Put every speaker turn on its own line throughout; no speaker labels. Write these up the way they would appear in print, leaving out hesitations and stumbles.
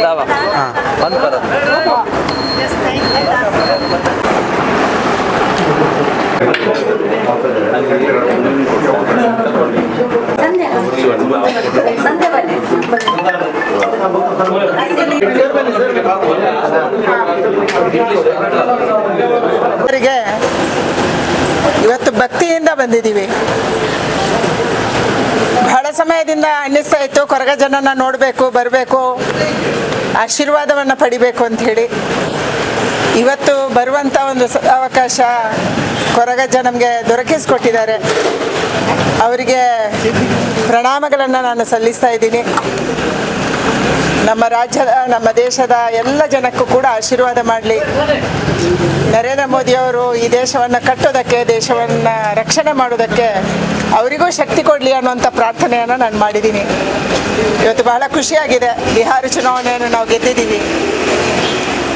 दावा बंद करा
ಅವರಿಗೆ ಇವತ್ತು ಭಕ್ತಿಯಿಂದ ಬಂದಿದ್ದೀವಿ. ಬಹಳ ಸಮಯದಿಂದ ಅನ್ನಿಸ್ತಾ ಇತ್ತು ಕೊರಗ ಜನನ ನೋಡಬೇಕು, ಬರಬೇಕು, ಆಶೀರ್ವಾದವನ್ನು ಪಡಿಬೇಕು ಅಂಥೇಳಿ. ಇವತ್ತು ಬರುವಂಥ ಒಂದು ಅವಕಾಶ ಕೊರಗಜ್ಜ ನಮಗೆ ದೊರಕಿಸಿಕೊಟ್ಟಿದ್ದಾರೆ. ಅವರಿಗೆ ಪ್ರಣಾಮಗಳನ್ನು ನಾನು ಸಲ್ಲಿಸ್ತಾ ಇದ್ದೀನಿ. ನಮ್ಮ ರಾಜ್ಯದ, ನಮ್ಮ ದೇಶದ ಎಲ್ಲ ಜನಕ್ಕೂ ಕೂಡ ಆಶೀರ್ವಾದ ಮಾಡಲಿ. ನರೇಂದ್ರ ಮೋದಿಯವರು ಈ ದೇಶವನ್ನು ಕಟ್ಟೋದಕ್ಕೆ, ದೇಶವನ್ನು ರಕ್ಷಣೆ ಮಾಡೋದಕ್ಕೆ ಅವರಿಗೂ ಶಕ್ತಿ ಕೊಡಲಿ ಅನ್ನುವಂಥ ಪ್ರಾರ್ಥನೆಯನ್ನು ನಾನು ಮಾಡಿದ್ದೀನಿ. ಇವತ್ತು ಬಹಳ ಖುಷಿಯಾಗಿದೆ. ಬಿಹಾರ ಚುನಾವಣೆಯನ್ನು ನಾವು ಗೆದ್ದಿದ್ದೀವಿ.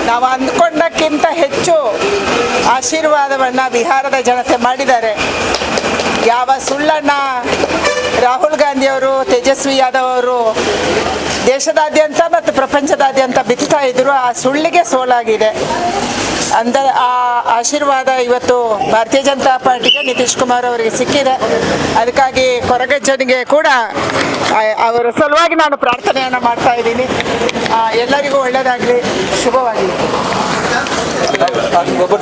ನಾವು ಅಂದ್ಕೊಂಡಕ್ಕಿಂತ ಹೆಚ್ಚು ಆಶೀರ್ವಾದವನ್ನು ಬಿಹಾರದ ಜನತೆ ಮಾಡಿದ್ದಾರೆ. ಯಾವ ಸುಳ್ಳನ್ನು ರಾಹುಲ್ ಗಾಂಧಿಯವರು, ತೇಜಸ್ವಿ ಯಾದವ್ ಅವರು ದೇಶದಾದ್ಯಂತ ಮತ್ತು ಪ್ರಪಂಚದಾದ್ಯಂತ ಬಿತ್ತಾ ಇದ್ರು, ಆ ಸುಳ್ಳಿಗೆ ಸೋಲಾಗಿದೆ. ಆ ಆಶೀರ್ವಾದ ಇವತ್ತು ಭಾರತೀಯ ಜನತಾ ಪಾರ್ಟಿಗೆ, ನಿತೀಶ್ ಕುಮಾರ್ ಅವರಿಗೆ ಸಿಕ್ಕಿದೆ. ಅದಕ್ಕಾಗಿ ಕೊರಗಜ್ಜನಿಗೆ ಕೂಡ ಅವರ ಸಲುವಾಗಿ ನಾನು ಪ್ರಾರ್ಥನೆಯನ್ನು ಮಾಡ್ತಾ ಇದ್ದೀನಿ. ಎಲ್ಲರಿಗೂ ಒಳ್ಳೆಯದಾಗಲಿ, ಶುಭವಾಗಲಿ.